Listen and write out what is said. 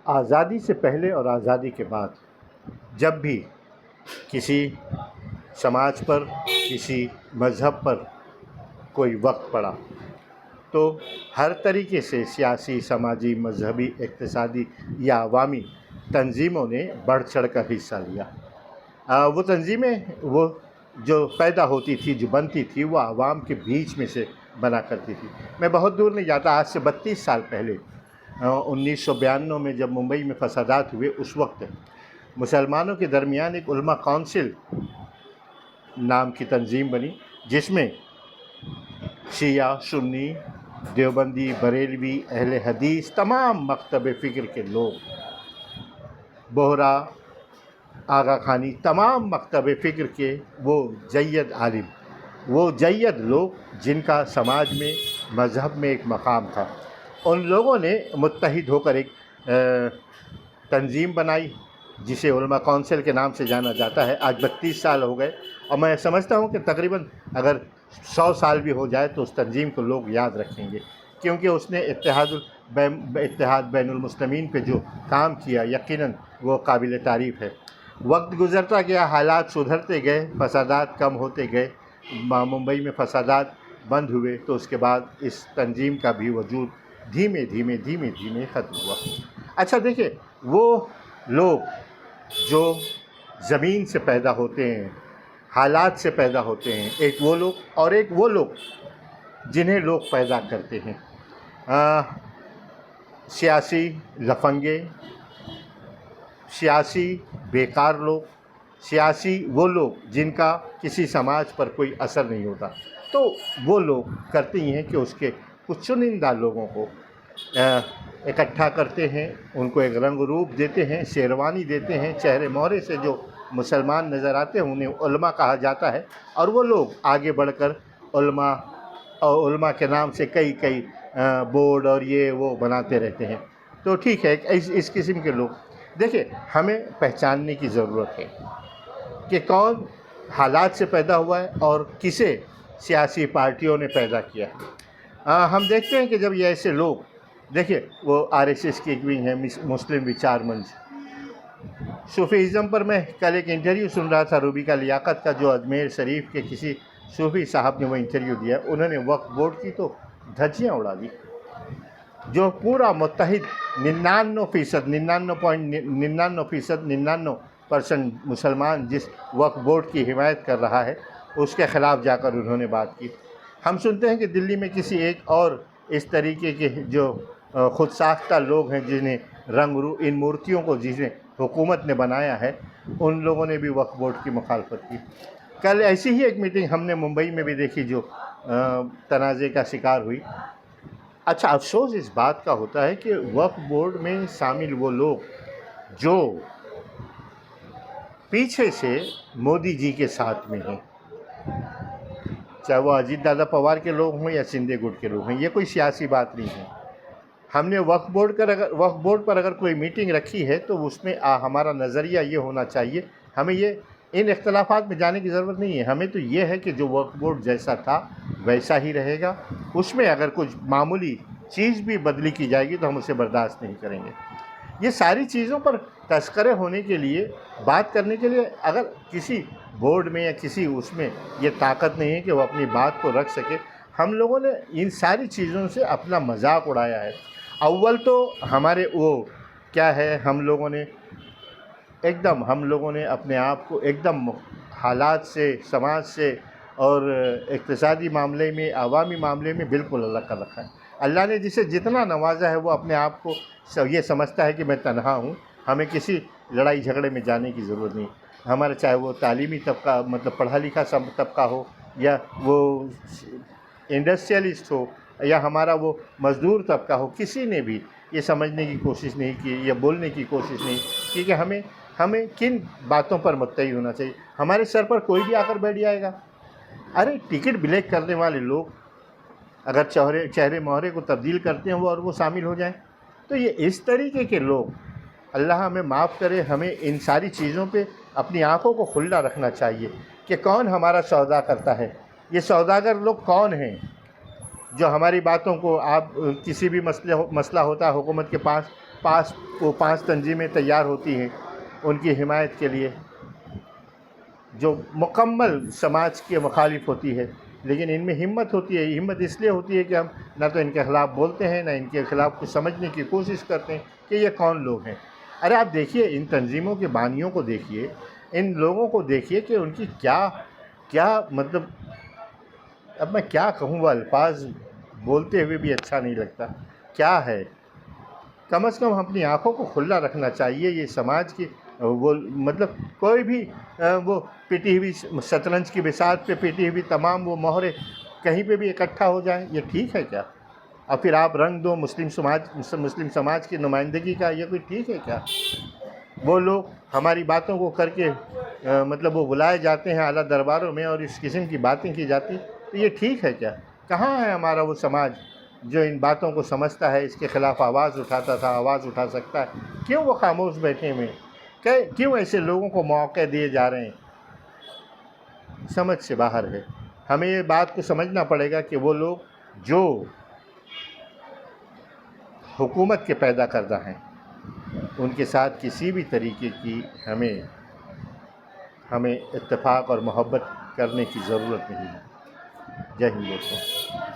آزادی سے پہلے اور آزادی کے بعد جب بھی کسی سماج پر، کسی مذہب پر کوئی وقت پڑا تو ہر طریقے سے سیاسی، سماجی، مذہبی، اقتصادی یا عوامی تنظیموں نے بڑھ چڑھ کر حصہ لیا۔ وہ تنظیمیں وہ جو پیدا ہوتی تھی، جو بنتی تھی، وہ عوام کے بیچ میں سے بنا کرتی تھی۔ میں بہت دور نہیں جاتا، آج سے 32 سال پہلے 1992 میں جب ممبئی میں فسادات ہوئے، اس وقت مسلمانوں کے درمیان ایک علماء کونسل نام کی تنظیم بنی، جس میں شیعہ، سنی، دیوبندی، بریلوی، اہل حدیث، تمام مکتب فکر کے لوگ، بہرا، آغا خانی، تمام مکتب فکر کے وہ جید عالم، وہ جید لوگ جن کا سماج میں، مذہب میں ایک مقام تھا، ان لوگوں نے متحد ہو کر ایک تنظیم بنائی جسے علماء کونسل کے نام سے جانا جاتا ہے۔ آج 32 سال ہو گئے اور میں سمجھتا ہوں کہ تقریباً اگر 100 سال بھی ہو جائے تو اس تنظیم کو لوگ یاد رکھیں گے، کیونکہ اس نے اتحاد بین المسلمین پہ جو کام کیا، یقیناً وہ قابل تعریف ہے۔ وقت گزرتا گیا، حالات سدھرتے گئے، فسادات کم ہوتے گئے، ممبئی میں فسادات بند ہوئے تو اس کے بعد اس تنظیم کا بھی وجود دھیمے دھیمے ختم ہوا۔ اچھا دیکھیں، وہ لوگ جو زمین سے پیدا ہوتے ہیں، حالات سے پیدا ہوتے ہیں، ایک وہ لوگ اور ایک وہ لوگ جنہیں لوگ پیدا کرتے ہیں۔ سیاسی لفنگے، سیاسی بیکار لوگ، سیاسی وہ لوگ جن کا کسی سماج پر کوئی اثر نہیں ہوتا، تو وہ لوگ کرتے ہی ہیں کہ اس کے کچھ چنندہ لوگوں کو اکٹھا کرتے ہیں، ان کو ایک رنگ روپ دیتے ہیں، شیروانی دیتے ہیں، چہرے مہرے سے جو مسلمان نظر آتے ہیں انہیں علماء کہا جاتا ہے، اور وہ لوگ آگے بڑھ کر علماء کے نام سے کئی بورڈ اور یہ وہ بناتے رہتے ہیں۔ تو ٹھیک ہے، اس قسم کے لوگ، دیکھیں ہمیں پہچاننے کی ضرورت ہے کہ کون حالات سے پیدا ہوا ہے اور کسے سیاسی پارٹیوں نے پیدا کیا ہے۔ ہم دیکھتے ہیں کہ جب یہ ایسے لوگ، دیکھیں وہ RSS کی ایک ونگ ہے، مسلم وچار منچ، صوفیزم پر میں کل ایک انٹرویو سن رہا تھا روبیکا لیاقت کا، جو اجمیر شریف کے کسی صوفی صاحب نے وہ انٹرویو دیا، انہوں نے وقف بورڈ کی تو دھجیاں اڑا دی۔ جو پورا متحد 99% مسلمان جس وقف بورڈ کی حمایت کر رہا ہے، اس کے خلاف جا کر انہوں نے بات کی۔ ہم سنتے ہیں کہ دلی میں کسی ایک اور اس طریقے کے جو خود ساختہ لوگ ہیں، جنہیں ان مورتیوں کو جنہیں حکومت نے بنایا ہے، ان لوگوں نے بھی وقف بورڈ کی مخالفت کی۔ کل ایسی ہی ایک میٹنگ ہم نے ممبئی میں بھی دیکھی جو تنازع کا شکار ہوئی۔ اچھا، افسوس اس بات کا ہوتا ہے کہ وقف بورڈ میں شامل وہ لوگ جو پیچھے سے مودی جی کے ساتھ میں ہیں، چاہے وہ اجیت دادا پوار کے لوگ ہوں یا شندے گٹ کے لوگ ہیں، یہ کوئی سیاسی بات نہیں ہے۔ ہم نے وقف بورڈ پر اگر کوئی میٹنگ رکھی ہے تو اس میں ہمارا نظریہ یہ ہونا چاہیے، ہمیں ان اختلافات میں جانے کی ضرورت نہیں ہے۔ ہمیں تو یہ ہے کہ جو وقف بورڈ جیسا تھا ویسا ہی رہے گا، اس میں اگر کچھ معمولی چیز بھی بدلی کی جائے گی تو ہم اسے برداشت نہیں کریں گے۔ یہ ساری چیزوں پر تذکرے ہونے کے لیے، بات کرنے کے لیے، اگر کسی بورڈ میں یا کسی اس میں یہ طاقت نہیں ہے کہ وہ اپنی بات کو رکھ سکے، ہم لوگوں نے ان ساری چیزوں سے اپنا مذاق اڑایا ہے۔ اول تو ہمارے وہ کیا ہے، ہم لوگوں نے اپنے آپ کو ایک دم حالات سے، سماج سے اور اقتصادی معاملے میں، عوامی معاملے میں بالکل الگ کر رکھا ہے۔ اللہ نے جسے جتنا نوازا ہے وہ اپنے آپ کو یہ سمجھتا ہے کہ میں تنہا ہوں، ہمیں کسی لڑائی جھگڑے میں جانے کی ضرورت نہیں۔ ہمارا چاہے وہ تعلیمی طبقہ، مطلب پڑھا لکھا طبقہ ہو، یا وہ انڈسٹریلسٹ ہو، یا ہمارا وہ مزدور طبقہ ہو، کسی نے بھی یہ سمجھنے کی کوشش نہیں کی یا بولنے کی کوشش نہیں کی کہ ہمیں کن باتوں پر متحد ہونا چاہیے۔ ہمارے سر پر کوئی بھی آ کر بیٹھ جائے گا، ارے ٹکٹ بلیک کرنے والے لوگ اگر چہرے مہرے کو تبدیل کرتے ہیں اور وہ شامل ہو جائیں، تو یہ اس طریقے کے لوگ، اللہ ہمیں معاف کرے، ہمیں ان ساری چیزوں پہ اپنی آنکھوں کو کھلا رکھنا چاہیے کہ کون ہمارا سودا کرتا ہے، یہ سوداگر لوگ کون ہیں جو ہماری باتوں کو، آپ کسی بھی مسئلہ ہوتا ہے حکومت کے پاس وہ 5 تنظیمیں تیار ہوتی ہیں ان کی حمایت کے لیے جو مکمل سماج کے مخالف ہوتی ہے، لیکن ان میں ہمت ہوتی ہے. ہمت اس لیے ہوتی ہے کہ ہم نہ تو ان کے خلاف بولتے ہیں، نہ ان کے خلاف کچھ سمجھنے کی کوشش کرتے ہیں کہ یہ کون لوگ ہیں. ارے آپ دیکھیے ان تنظیموں کے بانیوں کو دیکھیے، ان لوگوں کو دیکھیے کہ ان کی کیا مطلب، اب میں کیا کہوں، وہ الفاظ بولتے ہوئے بھی اچھا نہیں لگتا. کیا ہے، کم از کم اپنی آنکھوں کو کھلا رکھنا چاہیے. یہ سماج کی وہ مطلب کوئی بھی وہ پٹی ہوئی شطرنج کی بساط پہ پٹی ہوئی تمام وہ مہرے کہیں پہ بھی اکٹھا ہو جائیں، یہ ٹھیک ہے کیا؟ اور پھر آپ رنگ دو مسلم سماج کی نمائندگی کا، یہ کوئی ٹھیک ہے کیا؟ وہ لوگ ہماری باتوں کو کر کے مطلب وہ بلائے جاتے ہیں اعلیٰ درباروں میں اور اس قسم کی باتیں کی جاتی، تو یہ ٹھیک ہے کیا؟ کہاں ہے ہمارا وہ سماج جو ان باتوں کو سمجھتا ہے، اس کے خلاف آواز اٹھاتا تھا، آواز اٹھا سکتا ہے؟ کیوں وہ خاموش بیٹھے ہوئے ہیں؟ کیوں ایسے لوگوں کو موقع دیے جا رہے ہیں؟ سمجھ سے باہر ہے. ہمیں یہ بات کو سمجھنا پڑے گا کہ وہ لوگ جو حکومت کے پیدا کردہ ہیں ان کے ساتھ کسی بھی طریقے کی ہمیں اتفاق اور محبت کرنے کی ضرورت نہیں ہے. جے ہند دوستو.